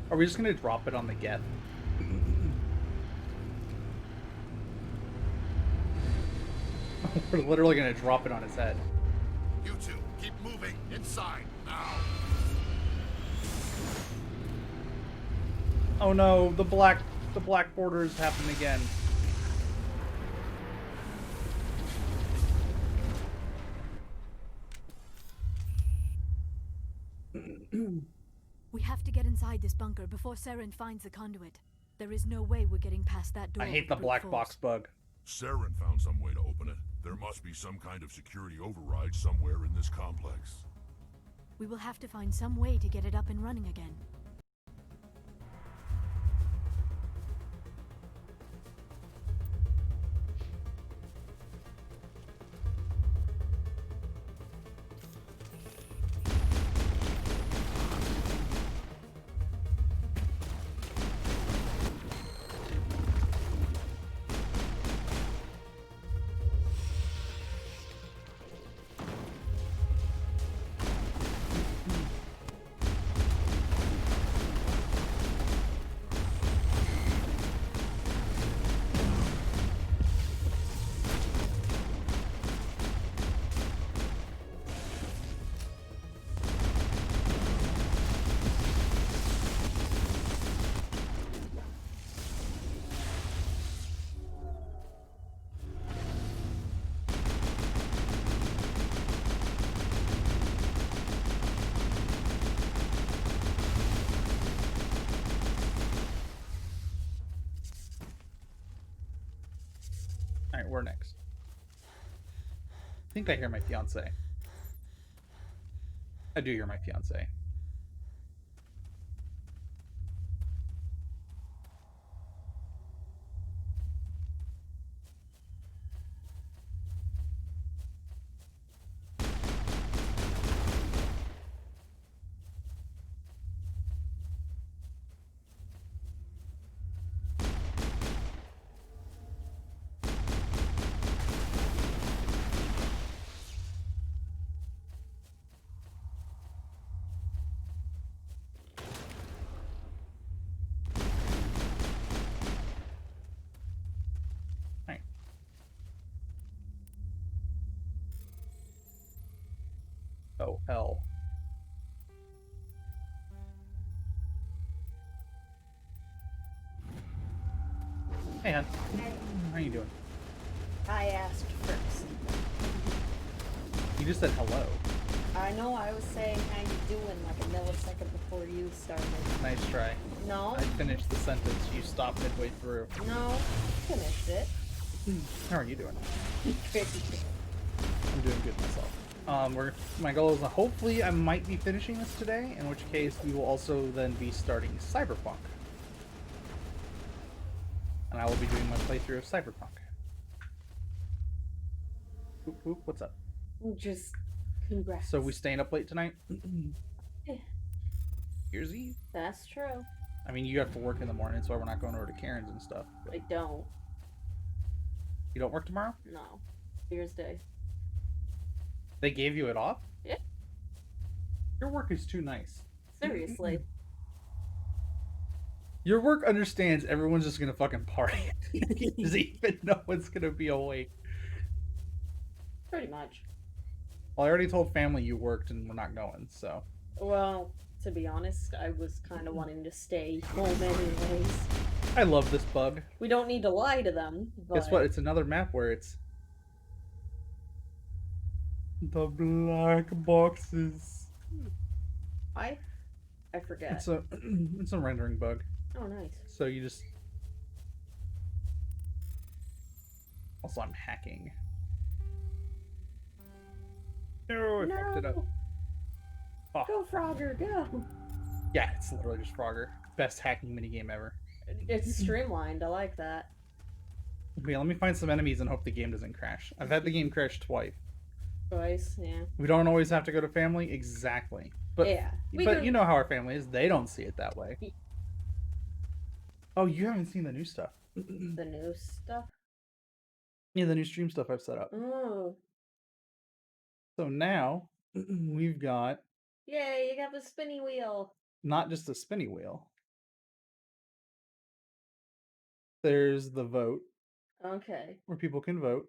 Are we just gonna drop it on the Geth? We're literally gonna drop it on his head. You two, keep moving inside now. Oh no, the black border is happening again. We have to get inside this bunker before Saren finds the conduit. There is no way we're getting past that door. I hate with the brute black force. box bug. Saren found some way to open it. There must be some kind of security override somewhere in this complex. We will have to find some way to get it up and running again. Alright, we're next. I think I hear my fiance. I do hear my fiance. Alright. Oh, hell. Hey, hon. How you doing? I asked first. You just said hello. I know I was saying how you doing like a millisecond before you started. Nice try. No, I finished the sentence. You stopped midway through. no, finished it. How are you doing? Pretty I'm doing good myself. My goal is hopefully I might be finishing this today, in which case we will also then be starting Cyberpunk. And I will be doing my playthrough of Cyberpunk. Oop, oop, what's up? good. Just congrats. So we staying up late tonight? Yeah. Here's Eve. That's true. I mean, you have to work in the morning, so we're not going over to Karen's and stuff. But I don't. you don't work tomorrow? No. Here's Day. They gave you it off? Yeah. Your work is too nice. Seriously. Your work understands everyone's just gonna fucking party. Does even know it's gonna be awake. Pretty much. Well, I already told family you worked and we're not going, so. Well, to be honest, I was kind of wanting to stay home anyways. I love this bug. We don't need to lie to them, but Guess what? It's another map where it's the black boxes. I forget. It's a it's a rendering bug. Oh, nice. So you just also I'm hacking. No, I fucked it up. Oh. Go, Frogger, go! Yeah, it's literally just Frogger. Best hacking minigame ever. It's streamlined. I like that. Okay, let me find some enemies and hope the game doesn't crash. I've had the game crash twice. Twice, yeah. We don't always have to go to family, exactly. But Yeah. but you know how our family is. They don't see it that way. Oh, you haven't seen the new stuff. The new stuff? Yeah, the new stream stuff I've set up. Oh. So now we've got Yay, you got the spinny wheel. not just a spinny wheel. there's the vote Okay. where people can vote.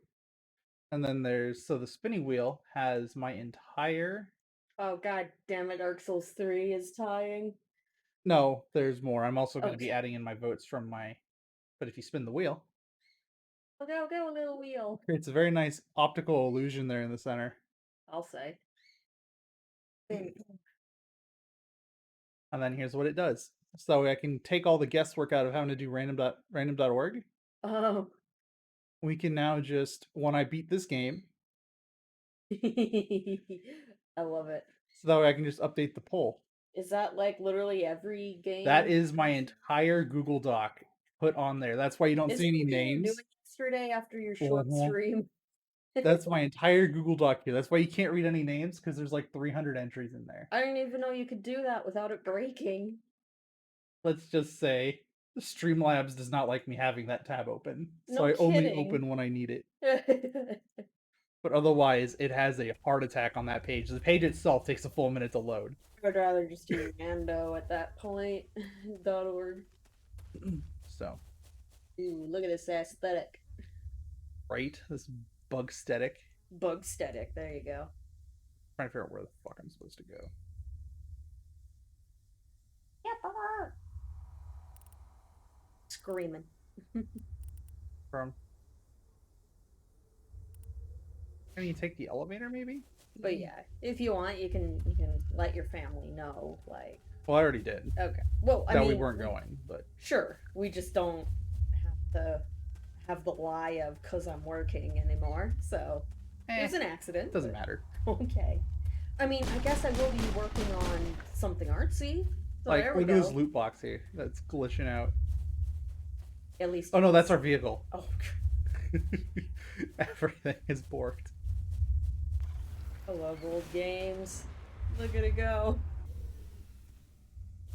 And then there's the spinning wheel has my entire. Oh god damn it, Dark Souls 3 is tying. No, there's more. I'm also going to be Okay. adding in my votes from my. But if you spin the wheel, Go, little wheel. it's a very nice optical illusion there in the center. I'll say. And then here's what it does. So I can take all the guesswork out of having to do random.org. Oh. We can now just, when I beat this game, I love it. so that way I can just update the poll. Is that like literally every game? That is my entire Google Doc put on there. That's why you don't see any names. Doing yesterday after your short stream. That's my entire Google Doc here. That's why you can't read any names, because there's like 300 entries in there. I didn't even know you could do that without it breaking. Let's just say Streamlabs does not like me having that tab open. So No I only kidding. open when I need it. But otherwise, it has a heart attack on that page. The page itself takes a full minute to load. I'd rather just do Mando at that point. .org. So, Ooh, look at this aesthetic. right? This bug static. Bug static, there you go. Trying to figure out where the fuck I'm supposed to go. Screaming. From. Can you take the elevator, maybe? But yeah, if you want, you can let your family know, like. Well, I already did. Okay. Well, I That mean, we weren't going, but sure, we just don't have to have the lie of "cause I'm working" anymore. So it was an accident. Doesn't but- matter. Okay. I mean, I guess I will be working on something artsy. So Like, there we look at this go. loot box here. That's glitching out. At least. Oh no, that's our vehicle. Oh. Everything is borked. I love old games. Look at it go.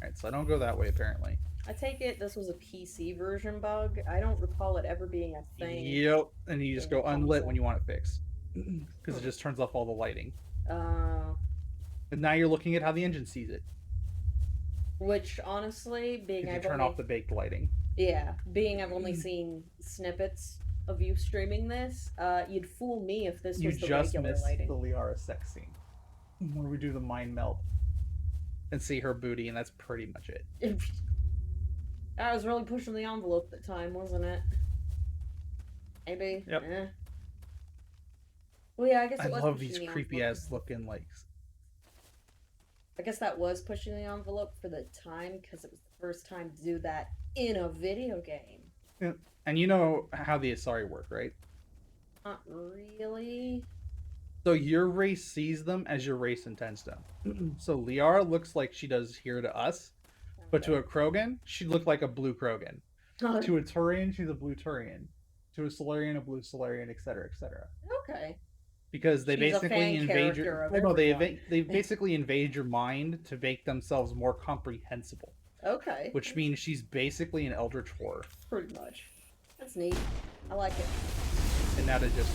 Alright, so I don't go that way apparently. I take it this was a PC version bug. I don't recall it ever being a thing. Yep, and you just in go the unlit console. when you want it fixed. Because it just turns off all the lighting. And now you're looking at how the engine sees it. Which honestly, being Because you I've turn only, off the baked lighting. yeah, being I've only seen snippets of you streaming this, you'd fool me if this You was the just regular missed lighting. the Liara sex scene. Where we do the mind meld. And see her booty, and that's pretty much it. I was really pushing the envelope at the time, wasn't it? Maybe. Yep. Eh. Well, yeah, I guess I it was love pushing these the creepy envelope. ass looking like. I guess that was pushing the envelope for the time because it was the first time to do that in a video game. And you know how the Asari work, right? Not really. So your race sees them as your race intends them. So Liara looks like she does here to us, but to a Krogan, she'd look like a blue Krogan. To a Turian, she's a blue Turian. To a Solarian, a blue Solarian, etc., etc. Okay. Because they She's a basically fan invade character your. of Well, no, everyone. they basically invade your mind to make themselves more comprehensible. Okay. Which means she's basically an Eldritch horror. Pretty much. That's neat. I like it. And now to just.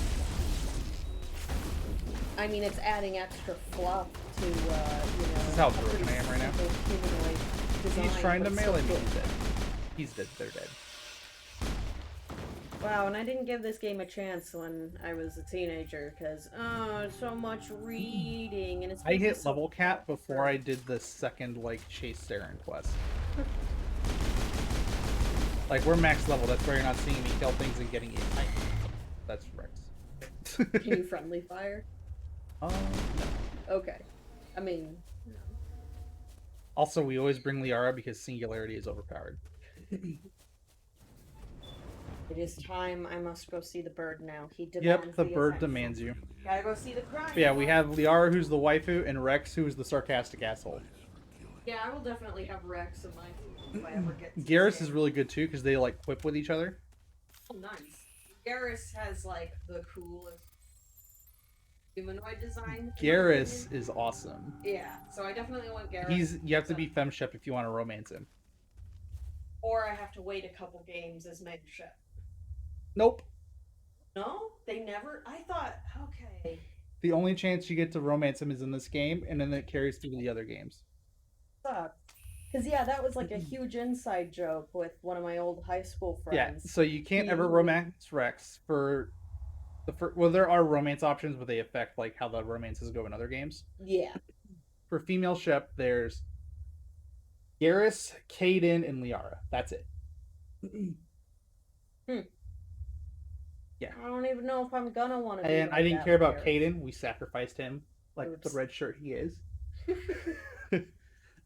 I mean, it's adding extra fluff to, you know. This is how a pretty broken I am right now. simple humanoid design, He's trying to but still melee me. cool. He's dead. He's dead. They're dead. Wow, and I didn't give this game a chance when I was a teenager because so much reading and it's. I hit level cap before I did the second like chase Saren quest. Like we're max level. That's why you're not seeing me kill things and getting it. That's Rex. Can you friendly fire? No. Okay. I mean. No. Also, we always bring Liara because Singularity is overpowered. It is time. I must go see the bird now. He demands. Yep, the bird attention. demands you. Gotta go see the crime. But yeah, we have Liara, who's the waifu, and Rex, who is the sarcastic asshole. Yeah, I will definitely have Rex in my if I ever get. to Garrus see is it. really good too because they like quip with each other. Oh, nice. Garrus has like the coolest humanoid design. in my Garrus opinion. is awesome. Yeah, so I definitely want Garrus. You have to be femshep if you want to romance him. Or I have to wait a couple games as Megaship. Nope. No, they never. I thought okay. The only chance you get to romance him is in this game, and then it carries through to the other games. Suck. Because yeah, that was like a huge inside joke with one of my old high school Yeah, friends. so you can't ever He- romance Rex for the first. Well, there are romance options, but they affect like how the romances go in other games. Yeah. For female Shep, there's Garrus, Kaden, and Liara. That's it. Yeah. I don't even know if I'm gonna want to be And like I didn't that care with about Garrus. Kaden. We sacrificed him like the Oops. red shirt he is.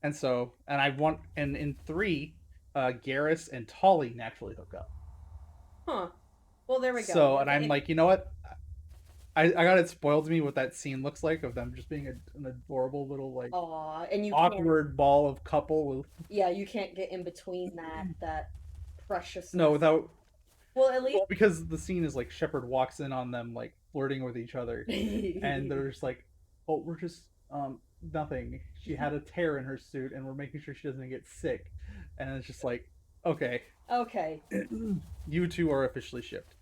And so, and I want, and in 3, Garrus and Tolly naturally hook up. Huh. Well, there we go. So, and I'm like, you know what? I got it spoiled to me what that scene looks like of them just being an adorable little like aw, and you awkward ball of couple with yeah, you can't get in between that preciousness. no without Well, at least. well, because the scene is like Shepard walks in on them like flirting with each other and they're just like, oh, we're just nothing. She had a tear in her suit and we're making sure she doesn't get sick, and it's just like, okay, Okay. you two are officially shipped.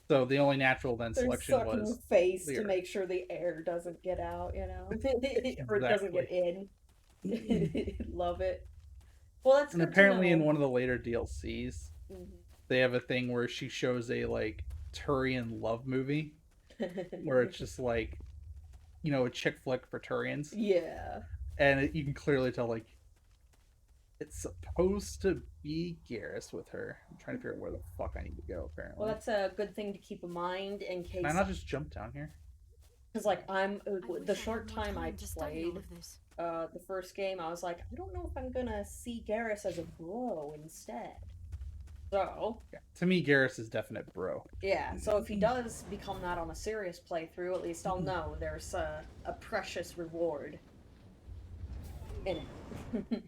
So the only natural then They're selection sucking was face to Lyra. make sure the air doesn't get out, you know, or it doesn't get in. Love it. Well, that's And good apparently to in know. one of the later DLCs, they have a thing where she shows a like Turian love movie where it's just like, you know, a chick flick for Turians, yeah. and you can clearly tell like it's supposed to be Garrus with her. I'm trying to figure out where the fuck I need to go. Apparently, Well, that's a good thing to keep in mind in case. can I not just jump down here? Because like I'm I the wish I short had more time I to study all played of this. the first game, I was like, I don't know if I'm gonna see Garrus as a bro instead. So Yeah. To me, Garrus is definite bro. yeah, so if he does become that on a serious playthrough, at least I'll know there's a precious reward in it.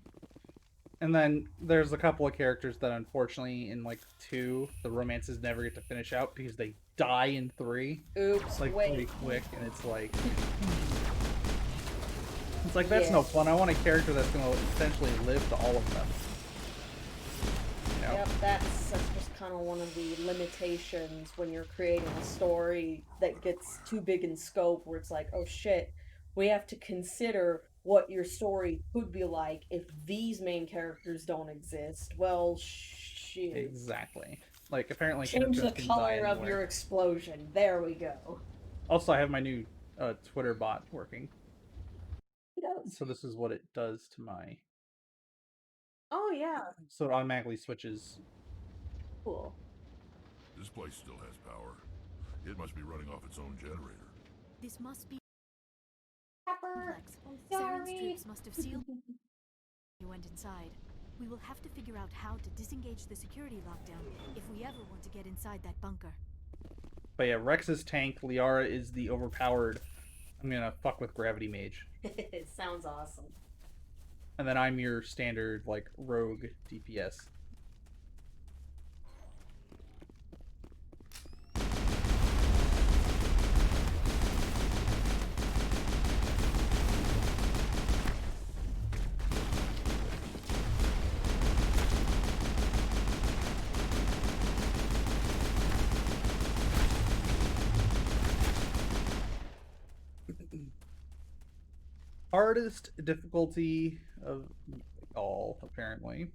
And then there's a couple of characters that unfortunately in like 2, the romances never get to finish out because they die in 3. Oops, Like wait. pretty quick, and it's like that's Yeah. no fun. I want a character that's gonna essentially live to all of them. You know? Yep, that's just kind of one of the limitations when you're creating a story that gets too big in scope, where it's like, oh shit, we have to consider what your story could be like if these main characters don't exist. Well, shit. Exactly. Like apparently Change the characters can die color of anywhere. your explosion. There we go. Also, I have my new Twitter bot working, Who knows? so this is what it does to my. Oh yeah, So it automatically switches. cool. This place still has power. It must be running off its own generator. This must be Pepper, complex. I'm Saren's sorry. troops must have sealed. You went inside. We will have to figure out how to disengage the security lockdown if we ever want to get inside that bunker. But yeah, Rex's tank. Liara is the overpowered. I'm gonna fuck with gravity mage, It sounds awesome. and then I'm your standard like rogue DPS. Hardest difficulty of all, apparently.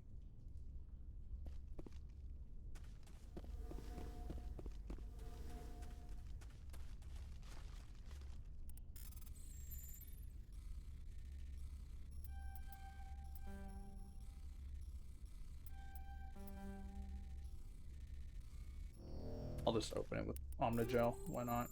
I'll just open it with Omnigel. Why not?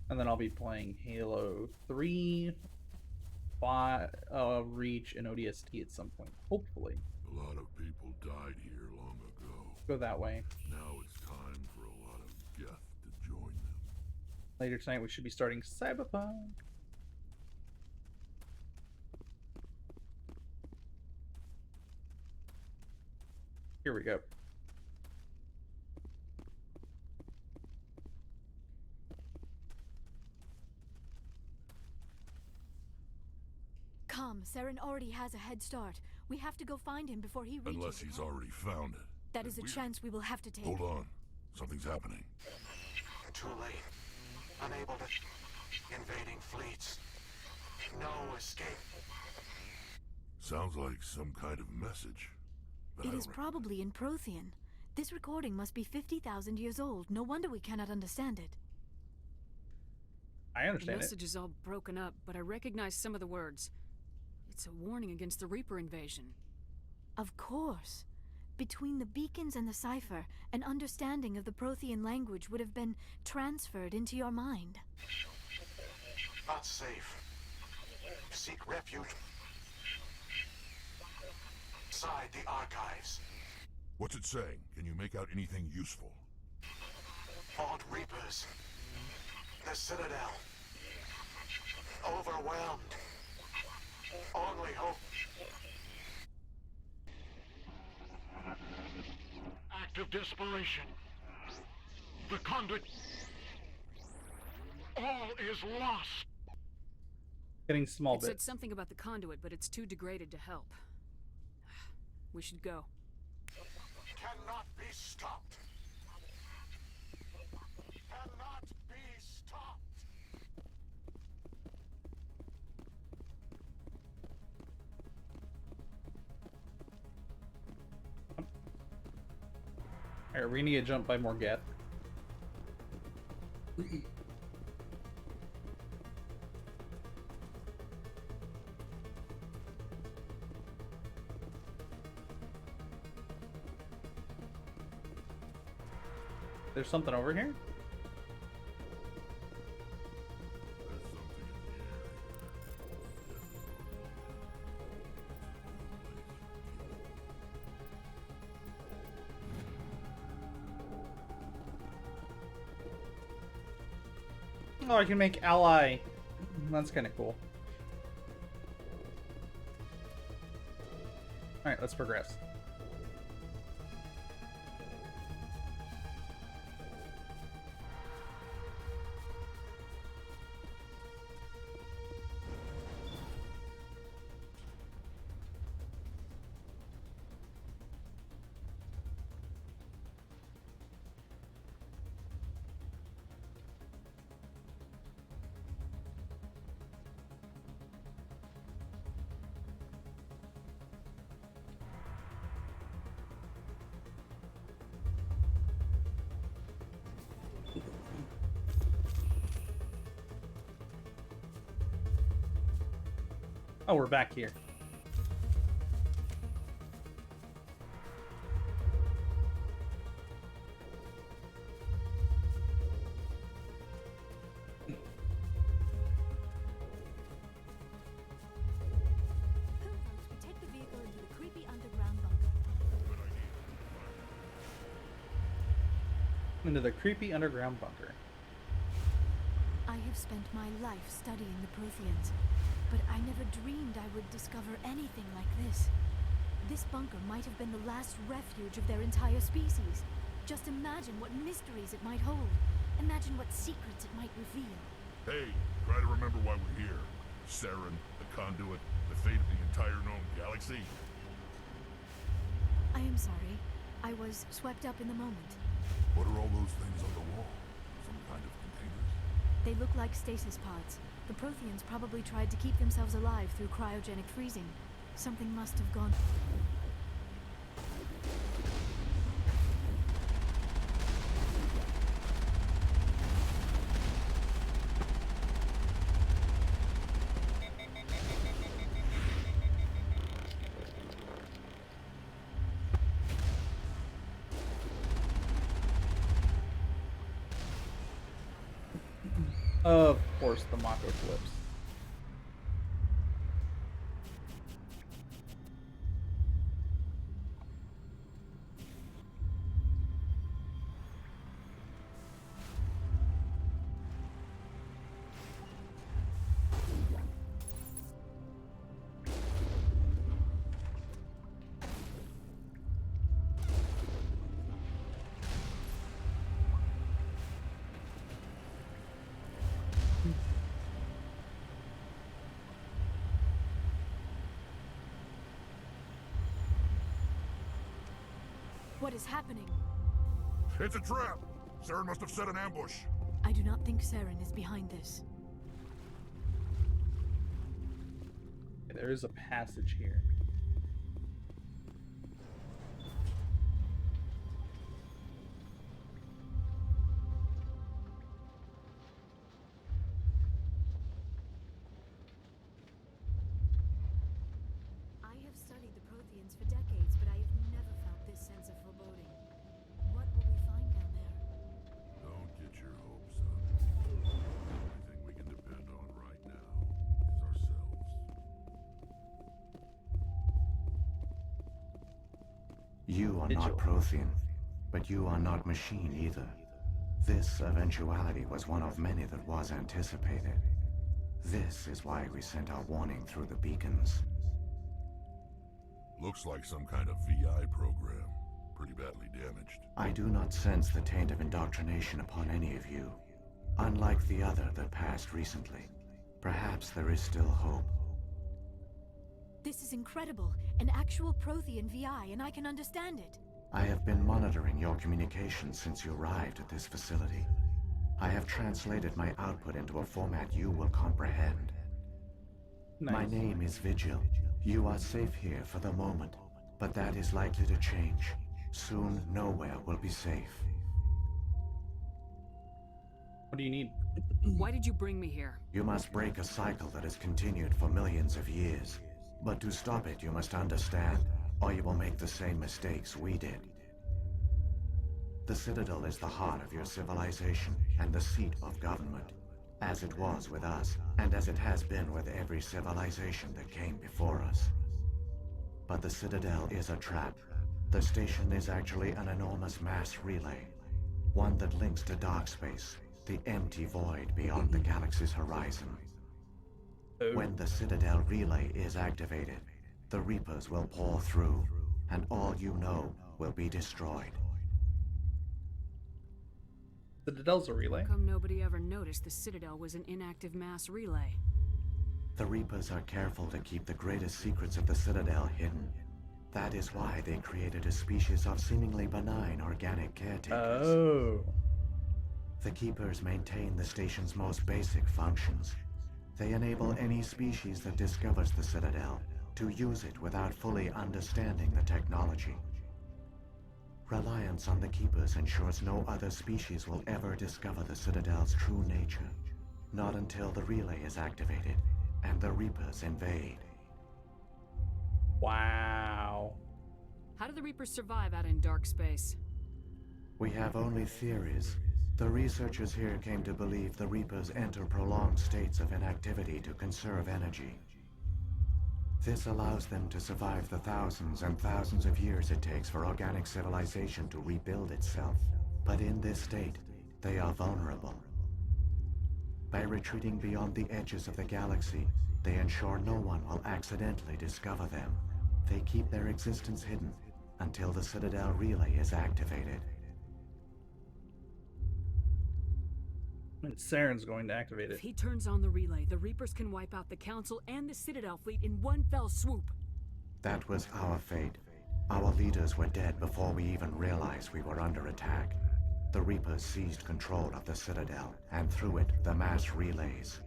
And then I'll be playing Halo 3, 5, Reach, and ODST at some point. Hopefully. A lot of people died here long ago. Go that way. Now it's time for a lot of Geth to join them. Later tonight, we should be starting Cyberpunk. Here we go. Come, Saren already has a head start. We have to go find him before he reaches. Unless he's already found it. That is a chance we will have to take. Hold on. Something's happening. Too late. Unable to... Invading fleets. No escape. Sounds like some kind of message. But I It is don't probably in Prothean. This recording must be 50,000 years old. No wonder we cannot understand it. I The understand it. message is all broken up, but I recognize some of the words. It's a warning against the Reaper invasion. Of course. Between the beacons and the cipher, an understanding of the Prothean language would have been transferred into your mind. Not safe. Seek refuge. Inside the archives. What's it saying? Can you make out anything useful? Vault Reapers. The Citadel. Overwhelmed. Only hope. Act of desperation. The conduit. All is lost. Getting small It said bits. something about the conduit, but it's too degraded to help. We should go. Cannot be stopped. Cannot be stopped. Alright, we need to jump by more Geth. There's something over here? There's something in the air. Oh, I can make ally. That's kind of cool. Alright, let's progress. Oh, we're back here. Who votes we take the vehicle into the creepy underground bunker? Into the creepy underground bunker. I have spent my life studying the Protheans, but I never dreamed I would discover anything like this. This bunker might have been the last refuge of their entire species. Just imagine what mysteries it might hold. Imagine what secrets it might reveal. Hey, try to remember why we're here. Saren, the conduit, the fate of the entire known galaxy. I am sorry. I was swept up in the moment. What are all those things on the wall? Some kind of containers? They look like stasis pods. The Protheans probably tried to keep themselves alive through cryogenic freezing. Something must have gone... Of course, the Mako flips. What is happening? It's a trap! Saren must have set an ambush. I do not think Saren is behind this. There is a passage here. I have studied the Protheans for decades, but I have never felt this sense of foreboding. What will we find down there? Don't get your hopes up. The only thing we can depend on right now is ourselves. You are Vigil. not Prothean, but you are not machine either. This eventuality was one of many that was anticipated. This is why we sent our warning through the beacons. Looks like some kind of VI program. Pretty badly damaged. I do not sense the taint of indoctrination upon any of you, unlike the other that passed recently. Perhaps there is still hope. This is incredible. An actual Prothean VI, and I can understand it. I have been monitoring your communications since you arrived at this facility. I have translated my output into a format you will comprehend. My Nice. name is Vigil. You are safe here for the moment, but that is likely to change. Soon, nowhere will be safe. What do you need? Why did you bring me here? You must break a cycle that has continued for millions of years. But to stop it, you must understand, or you will make the same mistakes we did. The Citadel is the heart of your civilization and the seat of government, as it was with us, and as it has been with every civilization that came before us. But the Citadel is a trap. The station is actually an enormous mass relay, one that links to dark space, the empty void beyond the galaxy's horizon. When the Citadel relay is activated, the Reapers will pour through, and all you know will be destroyed. Citadel's a relay. How come nobody ever noticed the Citadel was an inactive mass relay? The Reapers are careful to keep the greatest secrets of the Citadel hidden. That is why they created a species of seemingly benign organic caretakers. Oh. The Keepers maintain the station's most basic functions. They enable any species that discovers the Citadel to use it without fully understanding the technology. Reliance on the Keepers ensures no other species will ever discover the Citadel's true nature. Not until the relay is activated and the Reapers invade. Wow. How do the Reapers survive out in dark space? We have only theories. The researchers here came to believe the Reapers enter prolonged states of inactivity to conserve energy. This allows them to survive the thousands and thousands of years it takes for organic civilization to rebuild itself. But in this state, they are vulnerable. By retreating beyond the edges of the galaxy, they ensure no one will accidentally discover them. They keep their existence hidden until the Citadel relay is activated. And Saren's going to activate If it. he turns on the relay, the Reapers can wipe out the Council and the Citadel fleet in one fell swoop. That was our fate. Our leaders were dead before we even realized we were under attack. The Reapers seized control of the Citadel, and through it, the mass relays.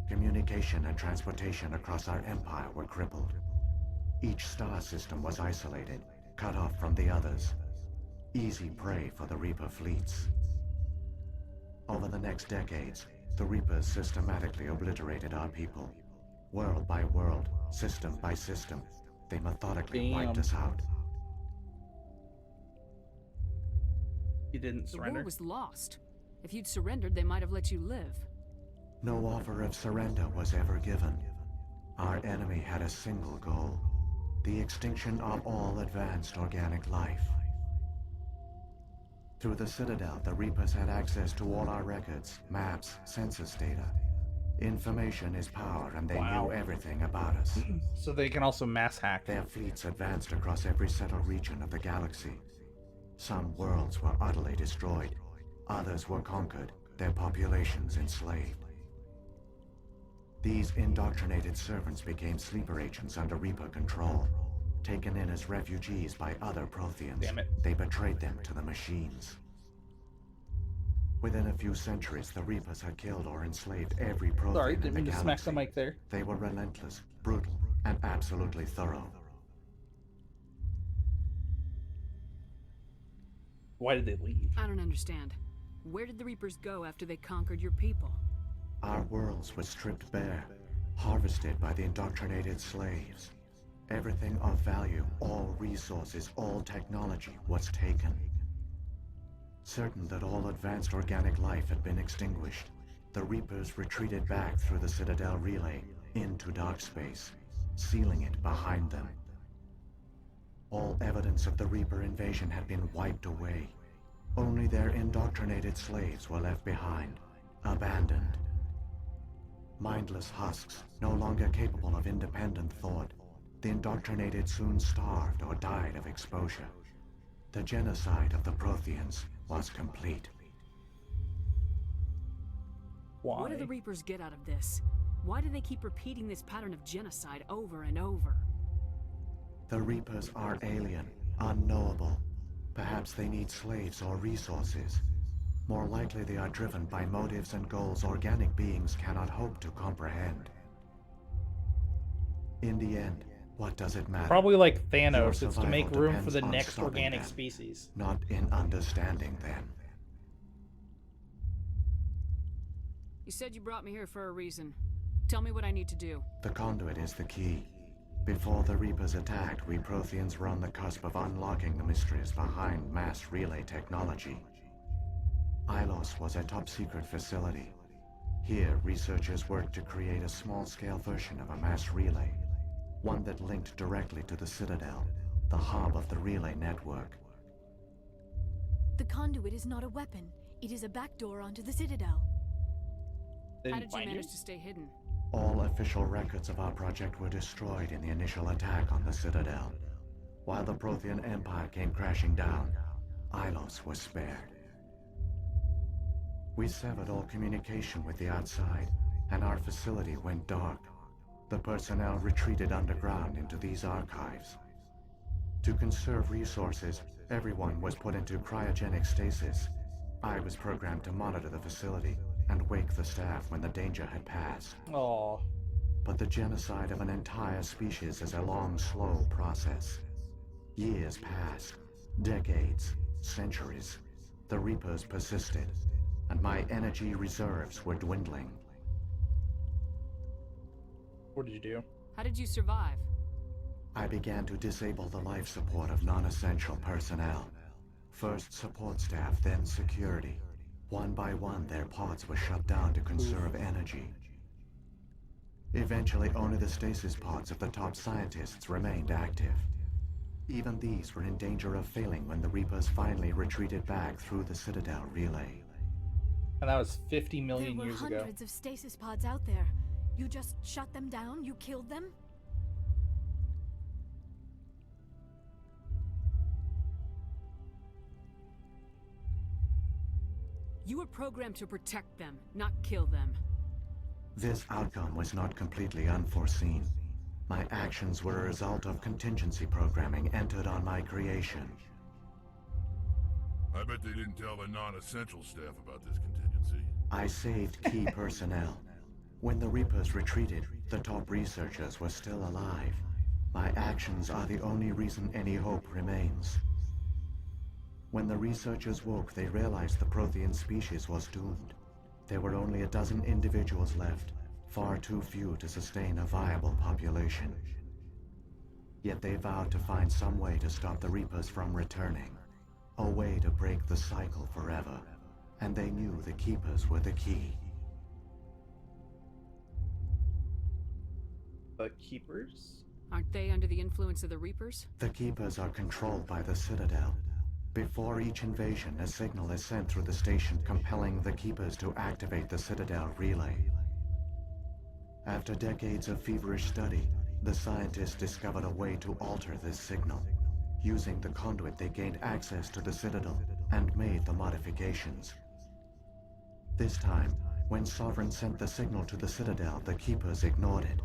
Communication and transportation across our empire were crippled. Each star system was isolated, cut off from the others. Easy prey for the Reaper fleets. Over the next decades, the Reapers systematically obliterated our people. World by world, system by system, they methodically wiped Damn. us out. He didn't The war surrender. was lost. If you'd surrendered, they might have let you live. No offer of surrender was ever given. Our enemy had a single goal: the extinction of all advanced organic life. Through the Citadel, the Reapers had access to all our records, maps, census data. Information is power, and they Wow. knew everything about us. So they can also mass hack. Their fleets advanced across every settled region of the galaxy. Some worlds were utterly destroyed. Others were conquered, their populations enslaved. These indoctrinated servants became sleeper agents under Reaper control. taken in as refugees by other Protheans. Damn it. They betrayed them to the machines. Within a few centuries, the Reapers had killed or enslaved every Prothean Sorry, in didn't the mean to smack galaxy. the mic there. They were relentless, brutal, and absolutely thorough. Why did they leave? I don't understand. Where did the Reapers go after they conquered your people? Our worlds were stripped bare, harvested by the indoctrinated slaves. Everything of value, all resources, all technology was taken. Certain that all advanced organic life had been extinguished, the Reapers retreated back through the Citadel relay into dark space, sealing it behind them. All evidence of the Reaper invasion had been wiped away. Only their indoctrinated slaves were left behind, abandoned. Mindless husks, no longer capable of independent thought, the indoctrinated soon starved or died of exposure. The genocide of the Protheans was complete. Why? What do the Reapers get out of this? Why do they keep repeating this pattern of genocide over and over? The Reapers are alien, unknowable. Perhaps they need slaves or resources. More likely they are driven by motives and goals organic beings cannot hope to comprehend. In the end, what does it matter? Probably like Your Thanos, it's to make survival room for depends the on next stopping organic them. species. Not in understanding them. You said you brought me here for a reason. Tell me what I need to do. The conduit is the key. Before the Reapers attacked, we Protheans were on the cusp of unlocking the mysteries behind mass relay technology. Ilos was a top-secret facility. Here, researchers worked to create a small-scale version of a mass relay, one that linked directly to the Citadel, the hub of the relay network. The conduit is not a weapon. It is a backdoor onto the Citadel. They How didn't did you find manage to stay hidden? All official records of our project were destroyed in the initial attack on the Citadel. While the Prothean Empire came crashing down, Ilos was spared. We severed all communication with the outside, and our facility went dark. The personnel retreated underground into these archives. To conserve resources, everyone was put into cryogenic stasis. I was programmed to monitor the facility and wake the staff when the danger had passed. Aw. But the genocide of an entire species is a long, slow process. Years passed, decades, centuries. The Reapers persisted, and my energy reserves were dwindling. What did you do? How did you survive? I began to disable the life support of non-essential personnel. First support staff, then security. One by one, their pods were shut down to conserve energy. Eventually, only the stasis pods of the top scientists remained active. Even these were in danger of failing when the Reapers finally retreated back through the Citadel relay. And that was 50 million There were years ago. hundreds of stasis pods out there. You just shut them down? You killed them? You were programmed to protect them, not kill them. This outcome was not completely unforeseen. My actions were a result of contingency programming entered on my creation. I bet they didn't tell the non-essential staff about this contingency. I saved key personnel. When the Reapers retreated, the top researchers were still alive. My actions are the only reason any hope remains. When the researchers woke, they realized the Prothean species was doomed. There were only a dozen individuals left, far too few to sustain a viable population. Yet they vowed to find some way to stop the Reapers from returning. A way to break the cycle forever. And they knew the Keepers were the key. The Keepers? Aren't they under the influence of the Reapers? The Keepers are controlled by the Citadel. Before each invasion, a signal is sent through the station compelling the Keepers to activate the Citadel relay. After decades of feverish study, the scientists discovered a way to alter this signal. Using the conduit, they gained access to the Citadel and made the modifications. This time, when Sovereign sent the signal to the Citadel, the Keepers ignored it.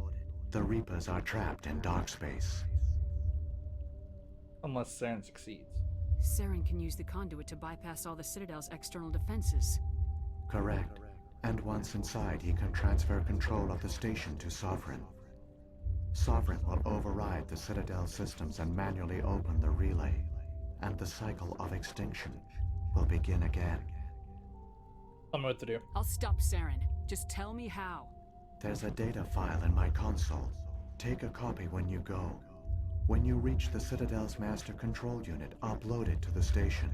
The Reapers are trapped in dark space. Unless Saren succeeds. Saren can use the conduit to bypass all the Citadel's external defenses. Correct. And once inside, he can transfer control of the station to Sovereign. Sovereign will override the Citadel systems and manually open the relay, and the cycle of extinction will begin again. Tell me what to do. I'll stop Saren. Just tell me how. There's a data file in my console. Take a copy when you go. When you reach the Citadel's master control unit, upload it to the station.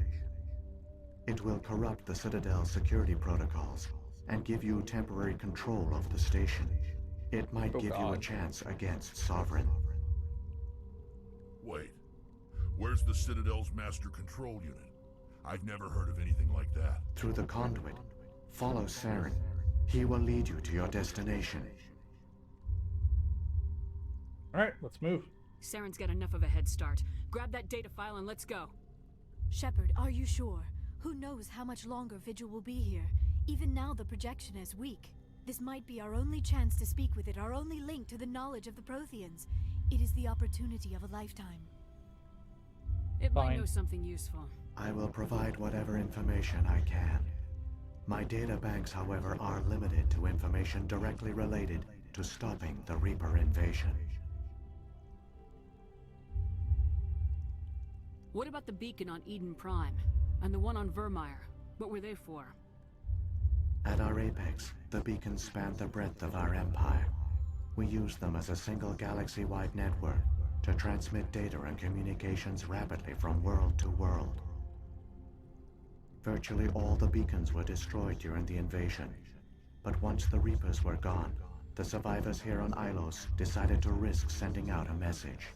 It will corrupt the Citadel's security protocols and give you temporary control of the station. It might give you a chance against Sovereign. Wait. Where's the Citadel's master control unit? I've never heard of anything like that. Through the conduit, follow Saren. He will lead you to your destination. Alright, let's move. Saren's got enough of a head start. Grab that data file and let's go. Shepard, are you sure? Who knows how much longer Vigil will be here? Even now the projection is weak. This might be our only chance to speak with it, our only link to the knowledge of the Protheans. It is the opportunity of a lifetime. It might Fine. know something useful. I will provide whatever information I can. My data banks, however, are limited to information directly related to stopping the Reaper invasion. What about the beacon on Eden Prime? And the one on Vermeer? What were they for? At our apex, the beacons span the breadth of our empire. We use them as a single galaxy-wide network to transmit data and communications rapidly from world to world. Virtually all the beacons were destroyed during the invasion, but once the Reapers were gone, the survivors here on Ilos decided to risk sending out a message.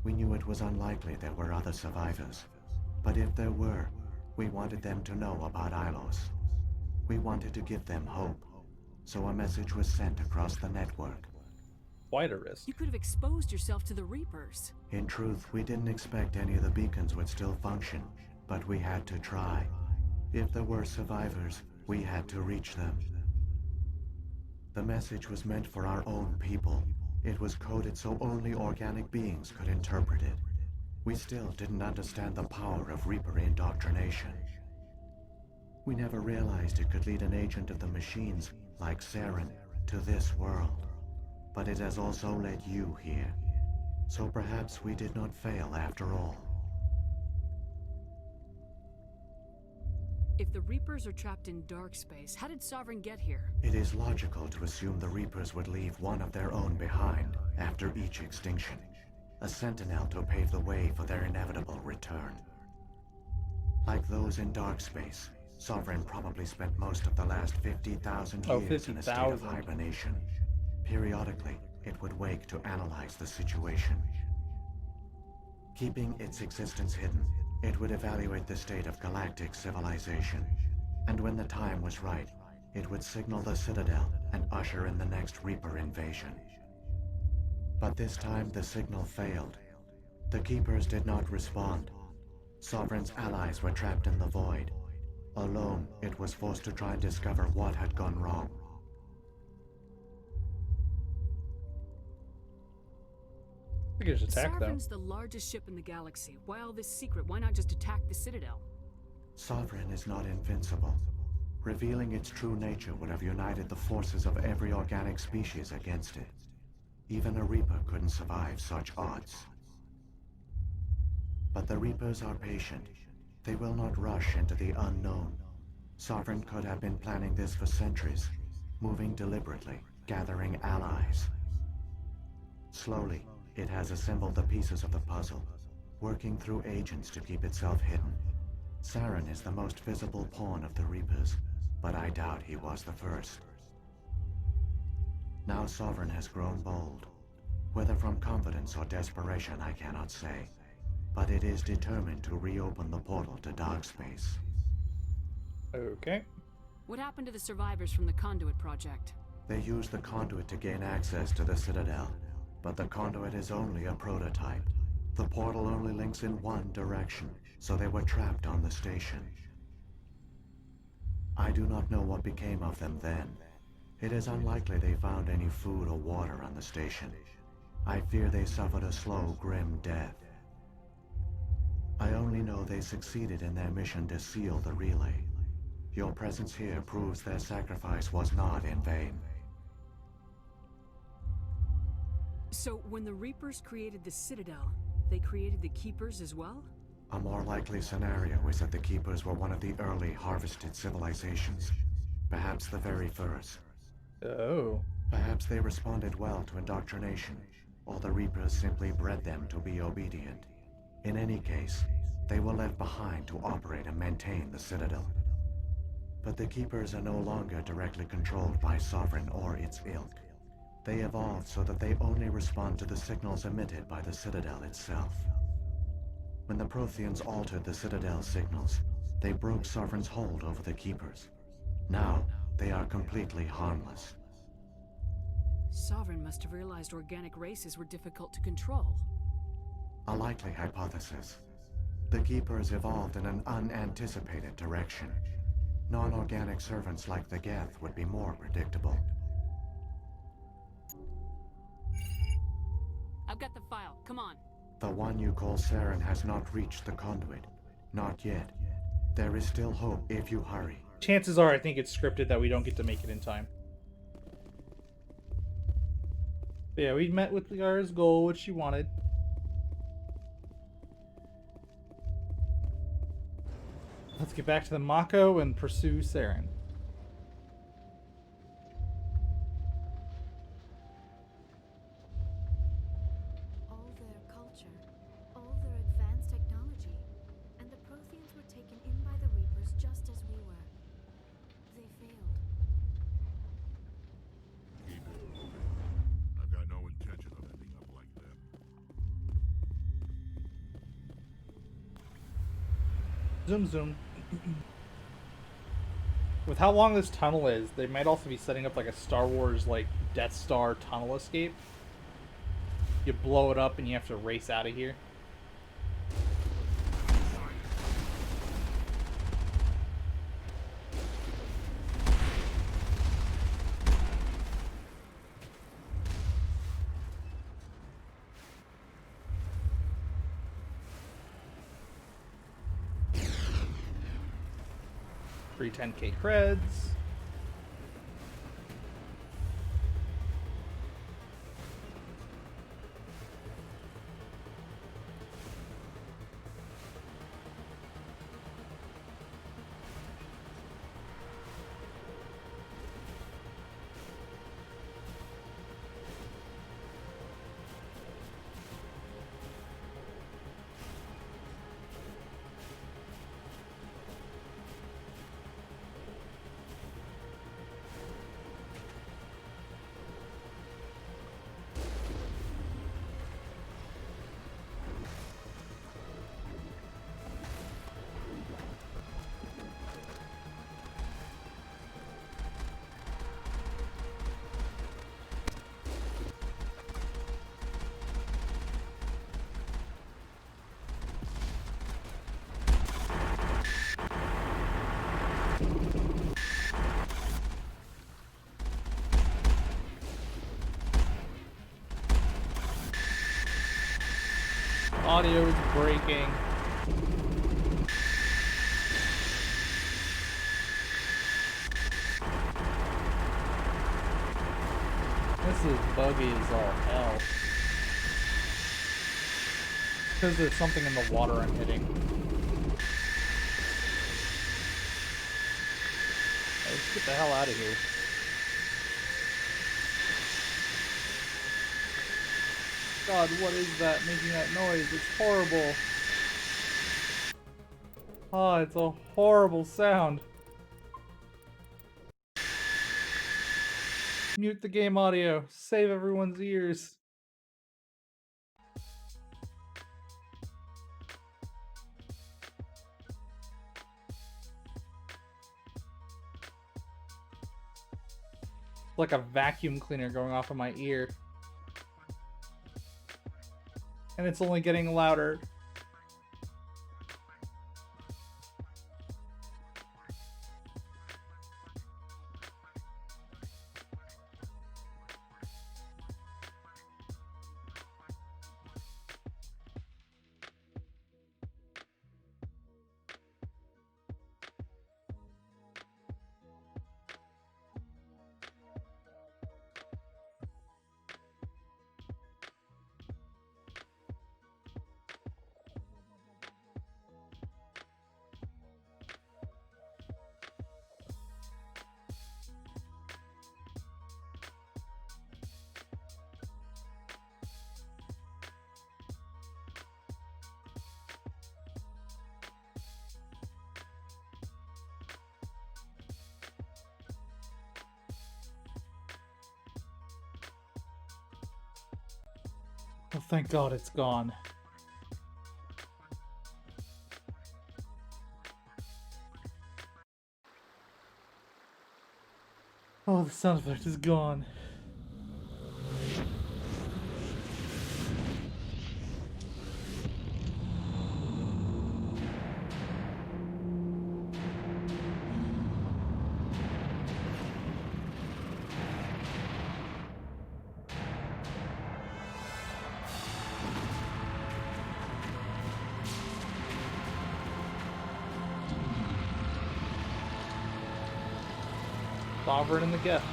We knew it was unlikely there were other survivors, but if there were, we wanted them to know about Ilos. We wanted to give them hope, so a message was sent across the network. Quite a risk. You could have exposed yourself to the Reapers. In truth, we didn't expect any of the beacons would still function, but we had to try. If there were survivors, we had to reach them. The message was meant for our own people. It was coded so only organic beings could interpret it. We still didn't understand the power of Reaper indoctrination. We never realized it could lead an agent of the machines, like Saren, to this world. But it has also led you here. So perhaps we did not fail after all. If the Reapers are trapped in dark space, how did Sovereign get here? It is logical to assume the Reapers would leave one of their own behind after each extinction. A sentinel to pave the way for their inevitable return. Like those in dark space, Sovereign probably spent most of the last 50,000 years in a state of 50,000. hibernation. Periodically, it would wake to analyze the situation. Keeping its existence hidden, it would evaluate the state of galactic civilization. And when the time was right, it would signal the Citadel and usher in the next Reaper invasion. But this time the signal failed. The Keepers did not respond. Sovereign's allies were trapped in the void. Alone, it was forced to try and discover what had gone wrong. We could just attack them. Sovereign's the largest ship in the galaxy. Why all this secret? Why not just attack the Citadel? Sovereign is not invincible. Revealing its true nature would have united the forces of every organic species against it. Even a Reaper couldn't survive such odds. But the Reapers are patient. They will not rush into the unknown. Sovereign could have been planning this for centuries, moving deliberately, gathering allies. Slowly, it has assembled the pieces of the puzzle, working through agents to keep itself hidden. Saren is the most visible pawn of the Reapers, but I doubt he was the first. Now Sovereign has grown bold. Whether from confidence or desperation, I cannot say. But it is determined to reopen the portal to dark space. Okay. What happened to the survivors from the Conduit Project? They use the conduit to gain access to the Citadel, but the conduit is only a prototype. The portal only links in one direction, so they were trapped on the station. I do not know what became of them then. It is unlikely they found any food or water on the station. I fear they suffered a slow, grim death. I only know they succeeded in their mission to seal the relay. Your presence here proves their sacrifice was not in vain. So, when the Reapers created the Citadel, they created the Keepers as well? A more likely scenario is that the Keepers were one of the early harvested civilizations. Perhaps the very first. Oh. Perhaps they responded well to indoctrination, or the Reapers simply bred them to be obedient. In any case, they were left behind to operate and maintain the Citadel. But the Keepers are no longer directly controlled by Sovereign or its ilk. They evolved so that they only respond to the signals emitted by the Citadel itself. When the Protheans altered the Citadel's signals, they broke Sovereign's hold over the Keepers. Now, they are completely harmless. Sovereign must have realized organic races were difficult to control. A likely hypothesis. The Keepers evolved in an unanticipated direction. Non-organic servants like the Geth would be more predictable. I've got the file. Come on. The one you call Saren has not reached the conduit. Not yet. There is still hope if you hurry. Chances are I think it's scripted that we don't get to make it in time. But yeah, we met with Liara's goal, what she wanted. Let's get back to the Mako and pursue Saren. All their culture, all their advanced technology, and the Protheans were taken in by the Reapers just as we were. They failed. Keep it moving. I've got no intention of ending up like them. Zoom, zoom. With how long this tunnel is, they might also be setting up like a Star Wars like Death Star tunnel escape. You blow it up and you have to race out of here. Free 10k creds. Audio is breaking. This is buggy as all hell. Because there's something in the water I'm hitting. Let's get the hell out of here. God, what is that making that noise? It's horrible. Ah, it's a horrible sound. Mute the game audio. Save everyone's ears. Like a vacuum cleaner going off of my ear. And it's only getting louder. Oh, thank God it's gone. Oh, the sound effect is gone. Sovereign in the gift.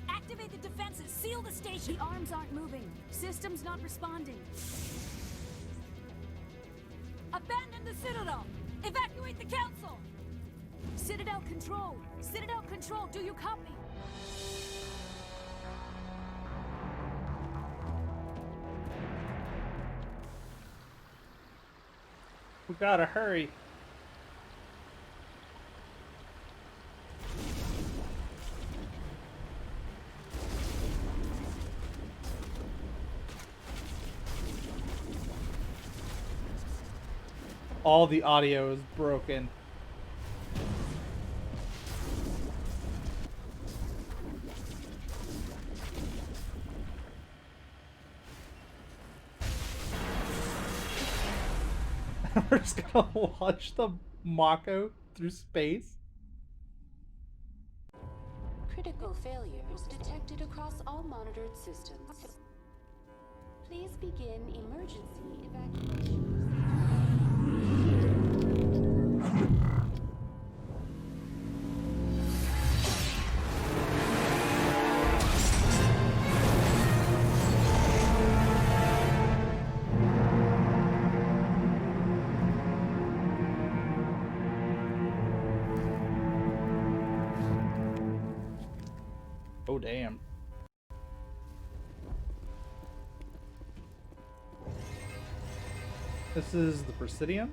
Activate the defenses! Seal the station! The arms aren't moving. System's not responding. Abandon the Citadel! Evacuate the Council! Citadel Control! Citadel Control, do you copy? We gotta hurry. All the audio is broken. We're just gonna watch the Mako through space. Critical failures detected across all monitored systems. Please begin emergency evacuation. Oh, damn. This is the Presidium?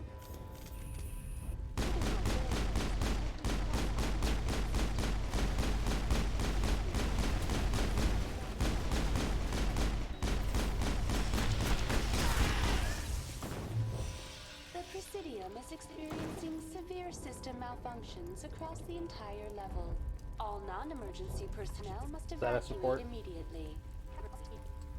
The Presidium is experiencing severe system malfunctions across the entire level. All non-emergency personnel must Status support. evacuate immediately.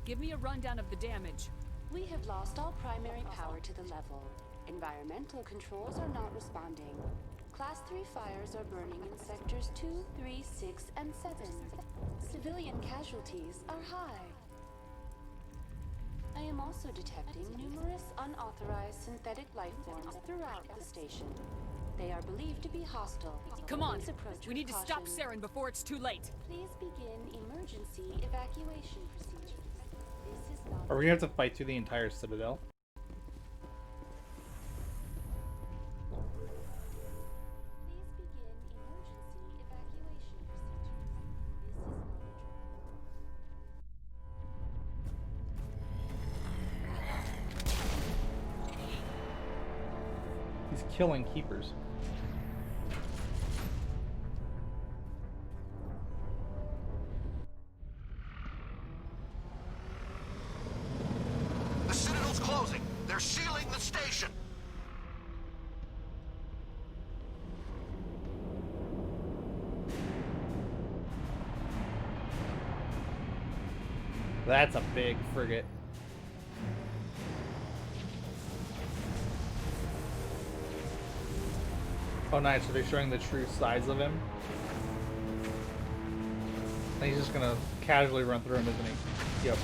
Give me a rundown of the damage. We have lost all primary power to the level. Environmental controls are not responding. Class 3 fires are burning in sectors 2, 3, 6, and 7. Civilian casualties are high. I am also detecting numerous unauthorized synthetic life forms throughout the station. They are believed to be hostile. Come on, Please approach we need to with stop caution. Saren before it's too late. Please begin emergency evacuation procedures. This is not. Are we gonna have to fight through the entire Citadel? Please begin emergency evacuation procedures. This is not a He's killing keepers. The Citadel's closing. They're sealing the station. That's a big frigate. Oh, nice. So they're showing the true size of him. And he's just gonna casually run through him, isn't he? Yep.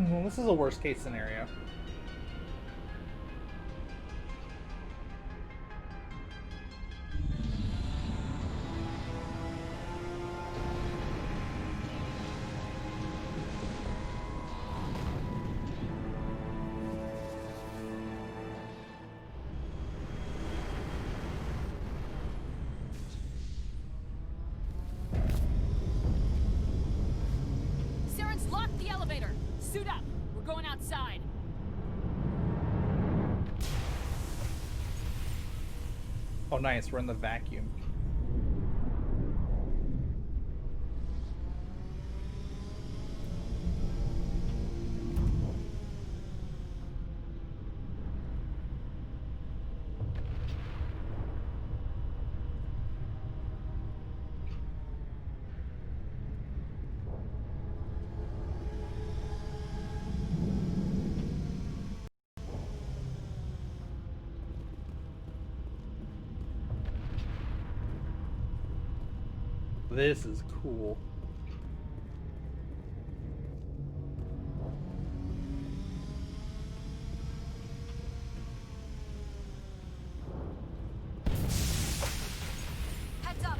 Well, this is a worst case scenario. Suit up! We're going outside! Oh, nice. We're in the vacuum. This is cool. Heads up!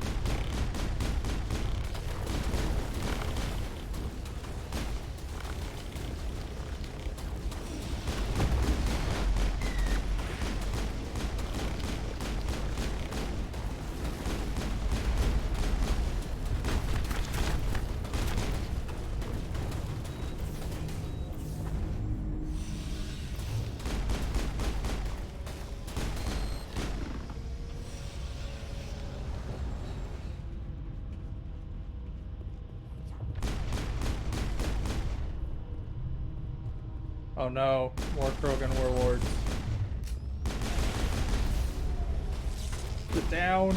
Oh no, more Krogan warlords. Get down.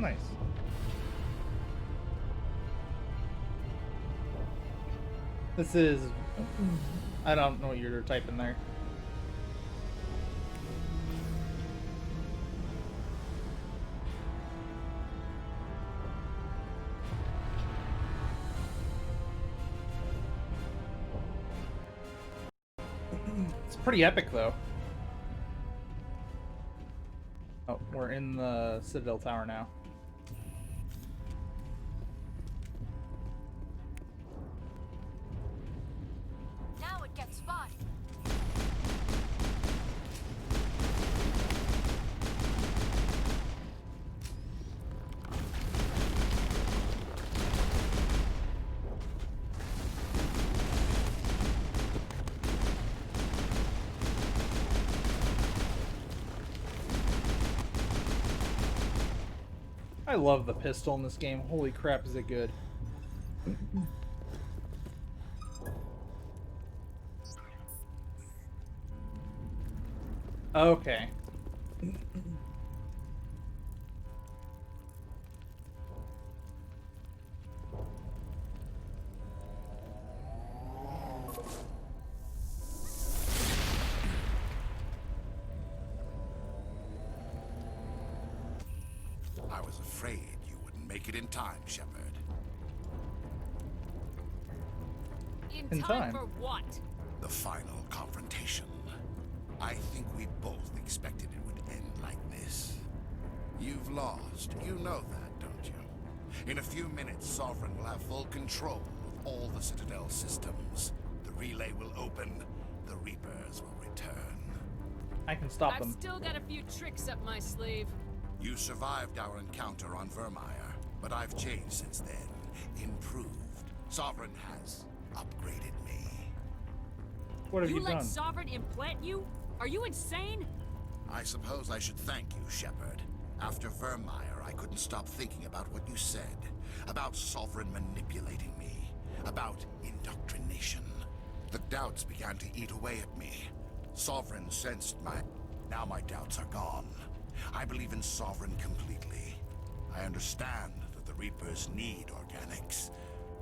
Nice. This is... I don't know what you're typing there. It's pretty epic, though. Oh, we're in the Citadel Tower now. Now it gets fun. I love the pistol in this game. Holy crap, is it good. Okay. I was afraid you wouldn't make it in time, Shepard. In time. For what? The final confrontation. I think we both expected it would end like this. You've lost. You know that, don't you? In a few minutes, Sovereign will have full control of all the Citadel systems. The relay will open. The Reapers will return. I can stop I've them. still got a few tricks up my sleeve. You survived our encounter on Vermeer, but I've changed since then. Improved. Sovereign has upgraded me. What have you let done? Sovereign implant you? Are you insane? I suppose I should thank you, Shepard. After Vermeer, I couldn't stop thinking about what you said. About Sovereign manipulating me. About indoctrination. The doubts began to eat away at me. Sovereign sensed my... Now my doubts are gone. I believe in Sovereign completely. I understand that the Reapers need organics.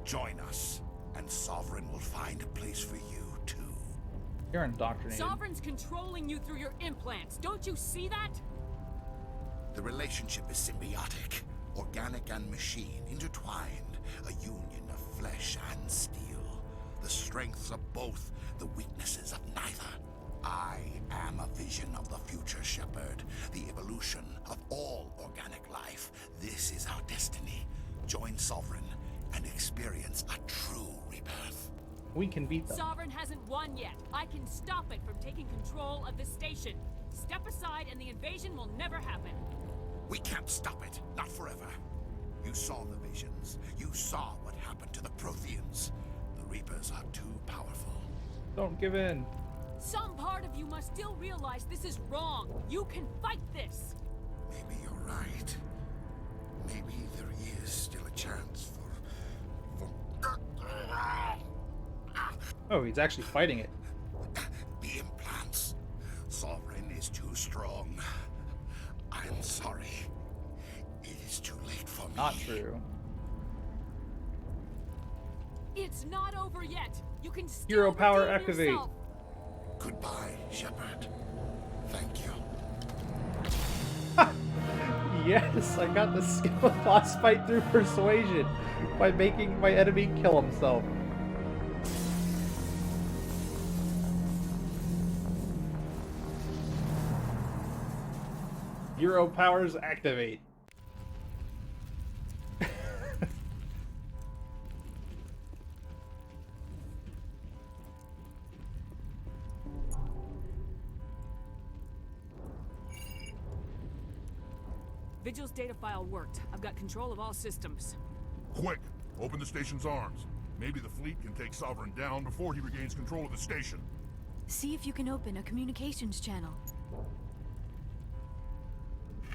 Join us, and Sovereign will find a place for you, too. You're indoctrinated. Sovereign's controlling you through your implants. Don't you see that? The relationship is symbiotic. Organic and machine, intertwined. A union of flesh and steel. The strengths of both, the weaknesses of neither. I am a vision of the future, Shepard. The evolution of all organic life. This is our destiny. Join Sovereign and experience a true rebirth. We can beat them. Sovereign hasn't won yet. I can stop it from taking control of the station. Step aside and the invasion will never happen. We can't stop it. Not forever. You saw the visions. You saw what happened to the Protheans. The Reapers are too powerful. Don't give in. Some part of you must still realize this is wrong. You can fight this. Maybe you're right. Maybe there is still a chance for... Oh, he's actually fighting it. The implants. Sovereign is too strong. I'm sorry. It is too late for me. Not true. It's not over yet. You can still Hero power redeem activate. yourself. Goodbye, Shepard. Thank you. Yes, I got to skip a boss fight through persuasion by making my enemy kill himself. Hero powers activate. Vigil's data file worked. I've got control of all systems. Quick! Open the station's arms. Maybe the fleet can take Sovereign down before he regains control of the station. See if you can open a communications channel.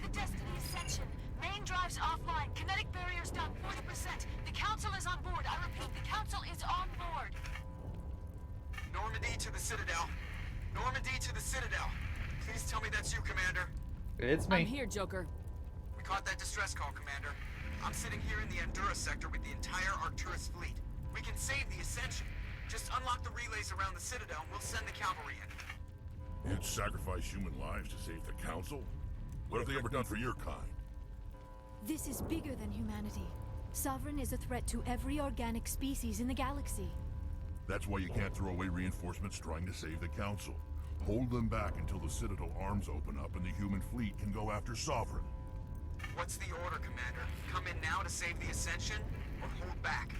The Destiny Ascension. Main drives offline. Kinetic barriers down 40%. The Council is on board. I repeat, the Council is on board. Normandy to the Citadel. Normandy to the Citadel. Please tell me that's you, Commander. It's me. I'm here, Joker. We Caught that distress call, Commander. I'm sitting here in the Andurra sector with the entire Arcturus fleet. We can save the Ascension. Just unlock the relays around the Citadel and we'll send the cavalry in. You'd sacrifice human lives to save the Council? What have they ever done for your kind? This is bigger than humanity. Sovereign is a threat to every organic species in the galaxy. That's why you can't throw away reinforcements trying to save the Council. Hold them back until the Citadel arms open up and the human fleet can go after Sovereign. What's the order, Commander? Come in now to save the Ascension, or hold back?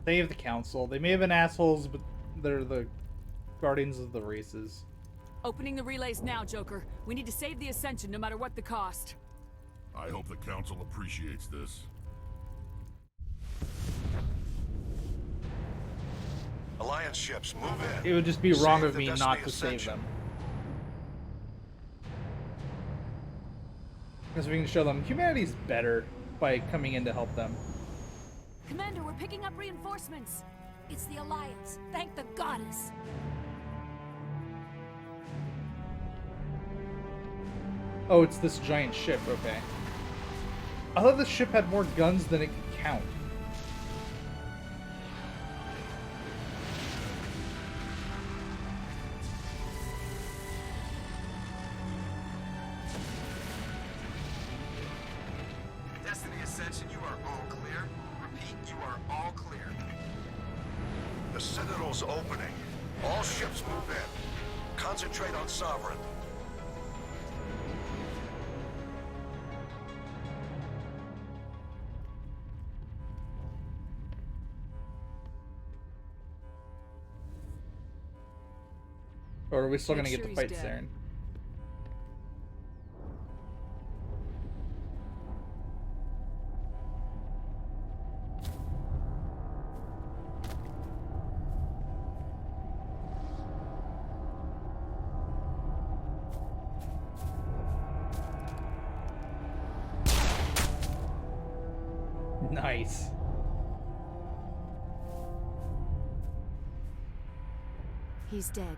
Save the Council. They may have been assholes, but they're the guardians of the races. Opening the relays now, Joker. We need to save the Ascension no matter what the cost. I hope the Council appreciates this. Alliance ships, move in. It would just be wrong Save of the me Destiny not to save Ascension. them. Because we can show them humanity's better by coming in to help them. Commander, we're picking up reinforcements. It's the Alliance. Thank the goddess. Oh, it's this giant ship, okay. I thought the ship had more guns than it could count. Destiny Ascension, you are all clear. Repeat, you are all clear. The Citadel's opening. All ships move in. Concentrate on Sovereign. Or are we still Make gonna get sure to he's fight dead. Saren? Nice. He's dead.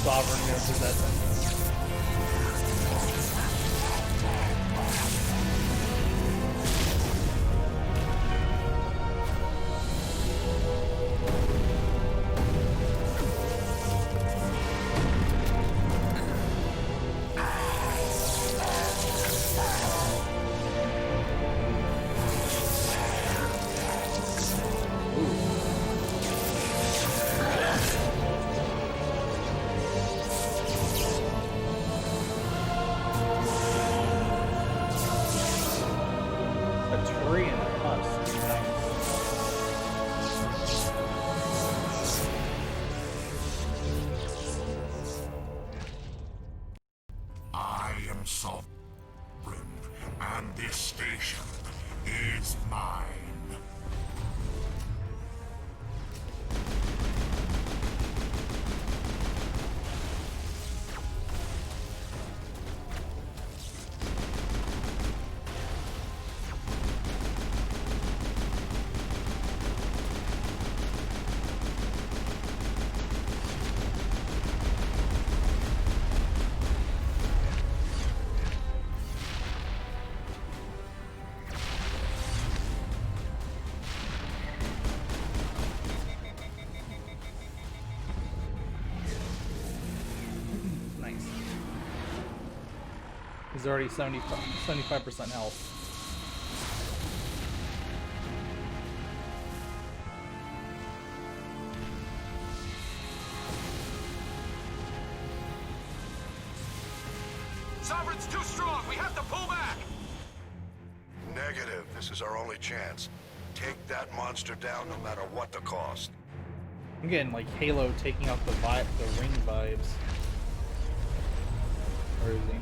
Sovereign gonna possess him. A Turian husk. Nice. I am Sovereign, and this station is mine. Nice. He's already 75% health. Sovereign's too strong. We have to pull back. Negative. This is our only chance. Take that monster down no matter what the cost. I'm getting like Halo taking out the ring vibes. Where is he?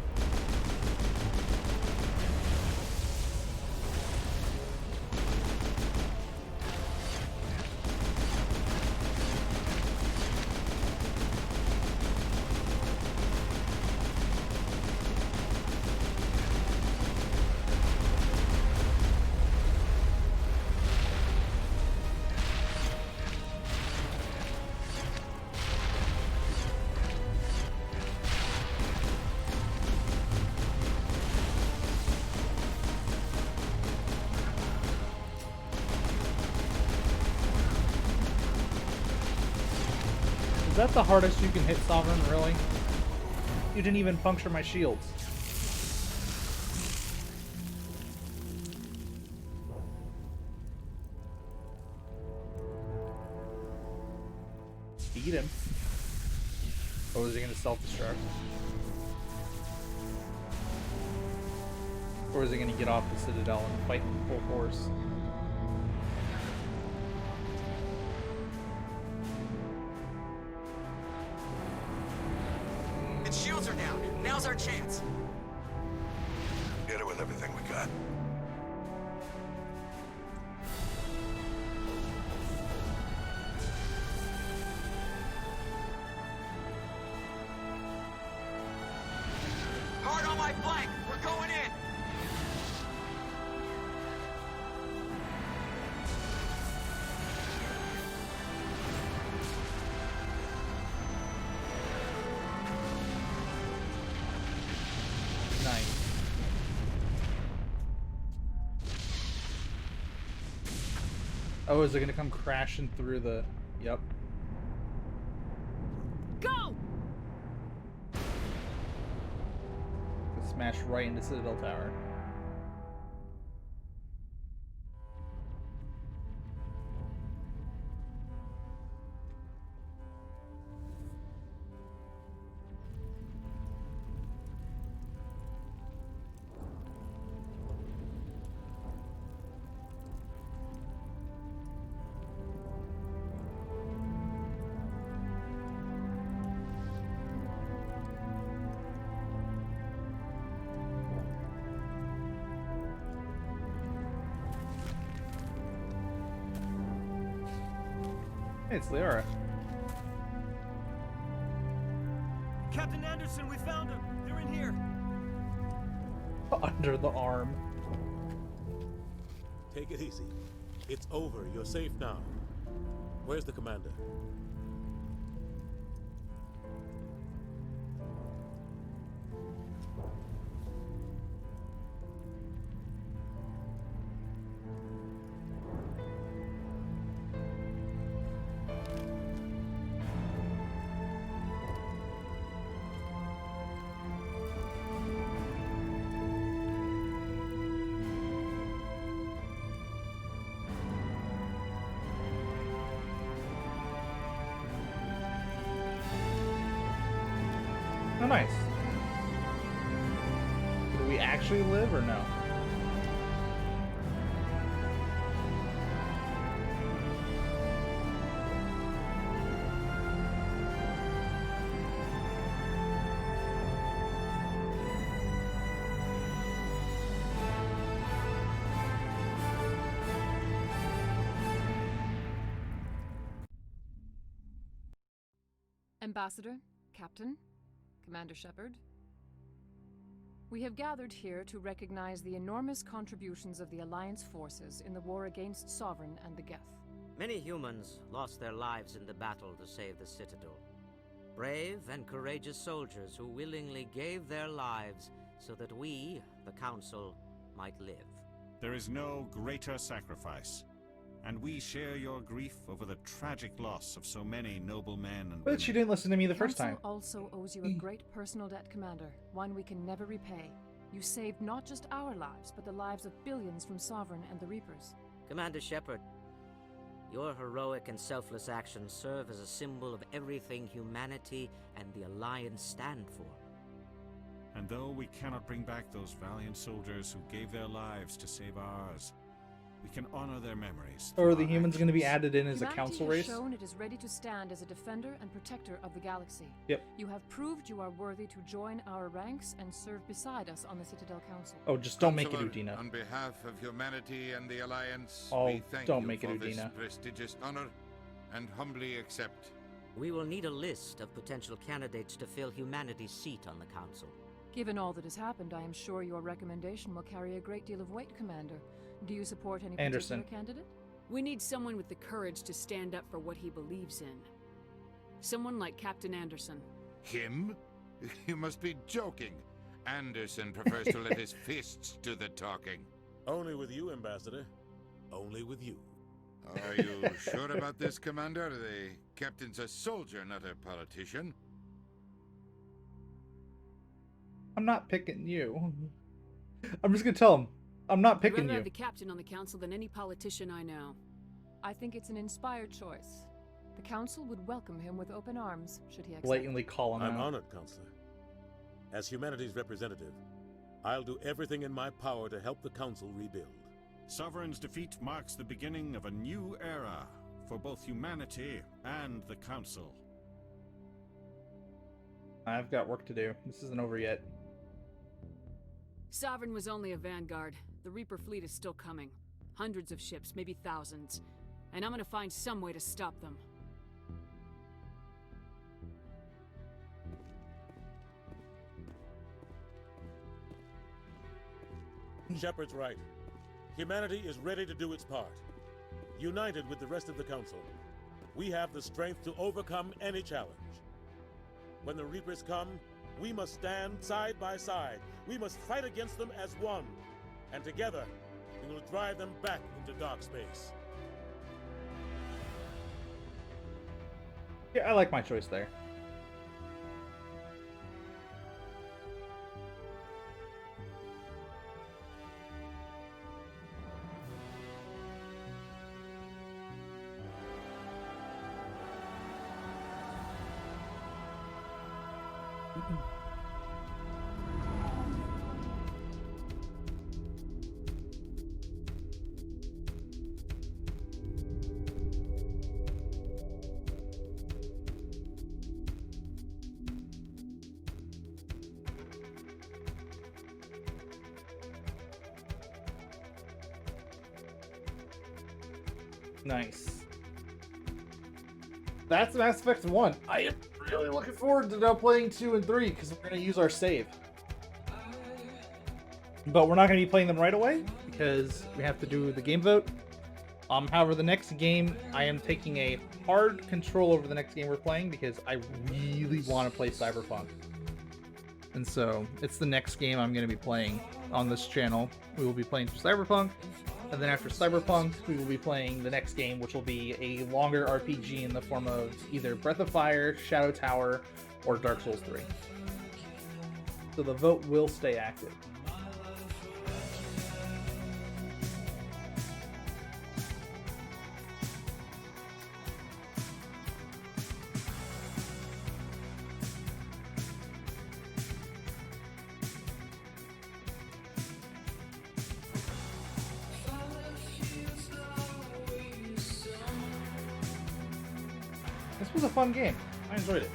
Is that the hardest you can hit Sovereign, really? You didn't even puncture my shields. Eat him. Oh, is he gonna self-destruct? Or is he gonna get off the Citadel and fight in full force? Its shields are down. Now's our chance. Get it with everything we got. Hard on my flank. We're going in. Nice. Oh, is it gonna come crashing through the... Yep. Go! Smash right into Citadel Tower. Hey, it's Liara. Captain Anderson, we found them. They're in here. Under the arm. Take it easy. It's over. You're safe now. Where's the commander? Oh, nice. Do we actually live or no? Ambassador, Captain, Commander Shepard. We have gathered here to recognize the enormous contributions of the Alliance forces in the war against Sovereign and the Geth. Many humans lost their lives in the battle to save the Citadel. Brave and courageous soldiers who willingly gave their lives so that we, the Council, might live. There is no greater sacrifice, and we share your grief over the tragic loss of so many noble men and But she didn't listen to me the first Council time. also owes you a great personal debt, Commander, one we can never repay. You saved not just our lives, but the lives of billions from Sovereign and the Reapers. Commander Shepard, your heroic and selfless actions serve as a symbol of everything humanity and the Alliance stand for. And though we cannot bring back those valiant soldiers who gave their lives to save ours, we can honor their memories. Or are the humans going to be added in as a Humanity council has race? shown it is ready to stand as a defender and protector of the galaxy. Yep. You have proved you are worthy to join our ranks and serve beside us on the Citadel Council. Oh, just don't make it Counselor, Udina. On behalf of humanity and the Alliance, Oh, we thank don't you make it for this Udina. prestigious honor and humbly accept. We will need a list of potential candidates to fill humanity's seat on the Council. Given all that has happened, I am sure your recommendation will carry a great deal of weight, Commander. Do you support any Anderson. particular candidate? We need someone with the courage to stand up for what he believes in. Someone like Captain Anderson. Him? You must be joking. Anderson prefers to let his fists do the talking. Only with you, Ambassador. Only with you. Are you sure about this, Commander? The captain's a soldier, not a politician. I'm not picking you. I'm just gonna tell him, I'm not I'd picking rather you. have the captain on the council than any politician I know. I think it's an inspired choice. The council would welcome him with open arms, should he accept. Blatantly call him I'm out. honored, Counselor. As humanity's representative, I'll do everything in my power to help the council rebuild. Sovereign's defeat marks the beginning of a new era for both humanity and the Council. I've got work to do. This isn't over yet. Sovereign was only a vanguard. The Reaper fleet is still coming. Hundreds of ships, maybe thousands. And I'm gonna find some way to stop them. Shepard's right. Humanity is ready to do its part. United with the rest of the Council, we have the strength to overcome any challenge. When the Reapers come, we must stand side by side. We must fight against them as one. And together, we will drive them back into dark space. Yeah, I like my choice there. Nice. That's Mass Effect 1. I am really looking forward to now playing 2 and 3 because we're going to use our save. But we're not going to be playing them right away because we have to do the game vote. However, the next game, I am taking a hard control over the next game we're playing because I really want to play Cyberpunk. And so, it's the next game I'm going to be playing on this channel. We will be playing through Cyberpunk. And then after Cyberpunk, we will be playing the next game, which will be a longer RPG in the form of either Breath of Fire, Shadow Tower, or Dark Souls 3. So the vote will stay active. This was a fun game. I enjoyed it.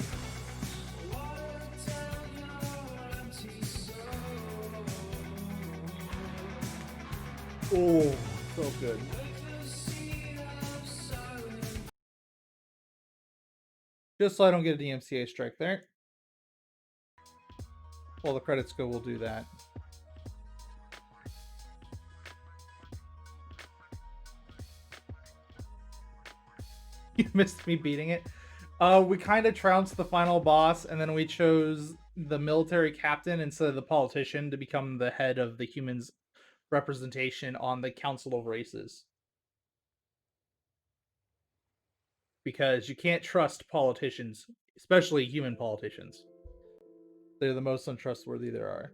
Oh, so good. Just so I don't get a DMCA strike there. While the credits go, we'll do that. You missed me beating it. We kind of trounced the final boss, and then we chose the military captain instead of the politician to become the head of the humans' representation on the Council of Races. Because you can't trust politicians, especially human politicians. They're the most untrustworthy there are.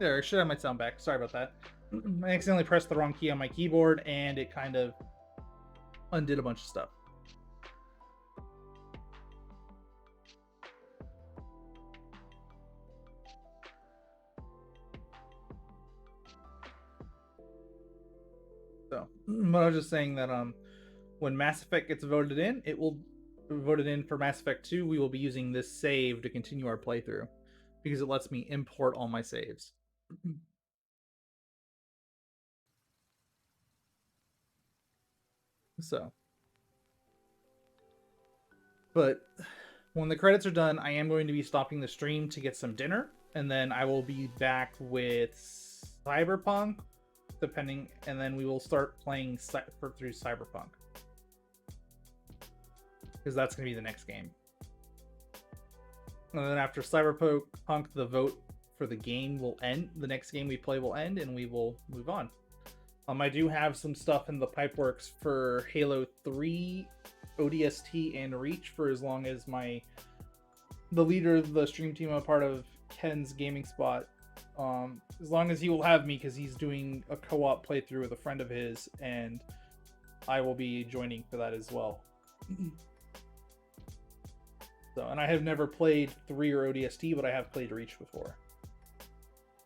There, I should have my sound back. Sorry about that. I accidentally pressed the wrong key on my keyboard, and it kind of undid a bunch of stuff. So, but I was just saying that when Mass Effect gets voted in, it will voted in for Mass Effect 2. We will be using this save to continue our playthrough because it lets me import all my saves. So, but when the credits are done, I am going to be stopping the stream to get some dinner, and then I will be back with Cyberpunk, depending, and then we will start playing through Cyberpunk, because that's going to be the next game. And then after Cyberpunk, the vote for the game will end. The next game we play will end, and we will move on. I do have some stuff in the pipeworks for Halo 3, ODST, and Reach for as long as the leader of the stream team, I'm a part of, Ken's Gaming Spot, as long as he will have me, because he's doing a co-op playthrough with a friend of his, and I will be joining for that as well. So, and I have never played 3 or ODST, but I have played Reach before.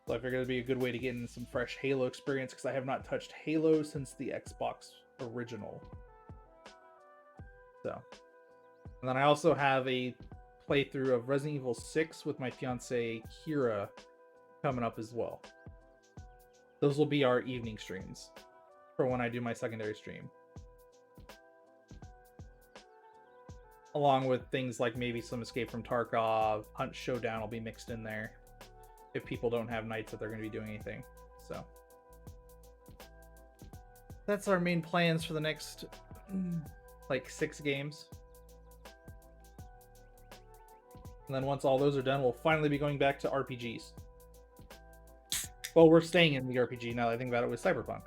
So I figured it'd be a good way to get in some fresh Halo experience, because I have not touched Halo since the Xbox original. So, and then I also have a playthrough of Resident Evil 6 with my fiance Kira coming up as well. Those will be our evening streams for when I do my secondary stream. Along with things like maybe some Escape from Tarkov, Hunt Showdown will be mixed in there if people don't have nights that they're going to be doing anything. So that's our main plans for the next like 6 games. And then once all those are done, we'll finally be going back to RPGs. Well, we're staying in the RPG now that I think about it with Cyberpunk.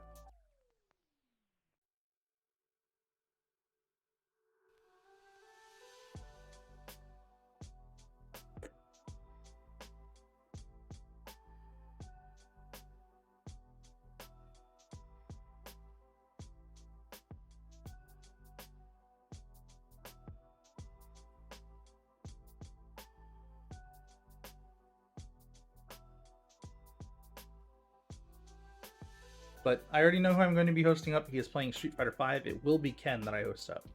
But I already know who I'm going to be hosting up. He is playing Street Fighter V. It will be Ken that I host up.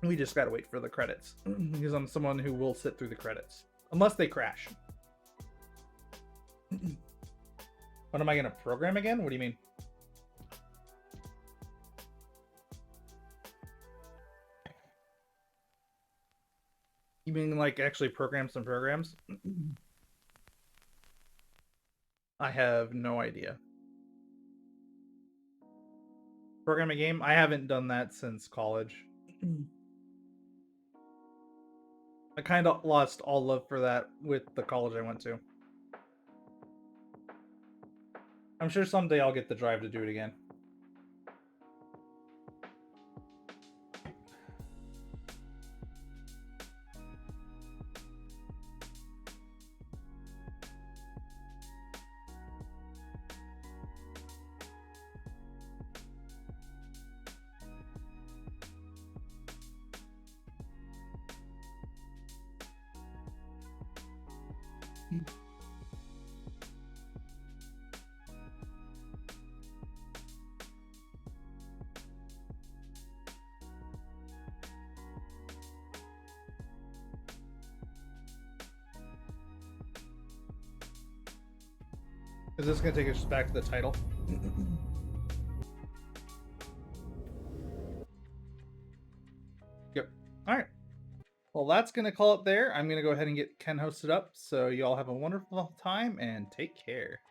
We just gotta wait for the credits. Because I'm someone who will sit through the credits. Unless they crash. What am I gonna program again? What do you mean? You mean like actually program some programs? I have no idea. Program a game? I haven't done that since college. I kind of lost all love for that with the college I went to. I'm sure someday I'll get the drive to do it again. Is this going to take us back to the title? Yep. Alright. Well, that's going to call it there. I'm going to go ahead and get Ken hosted up. So you all have a wonderful time and take care.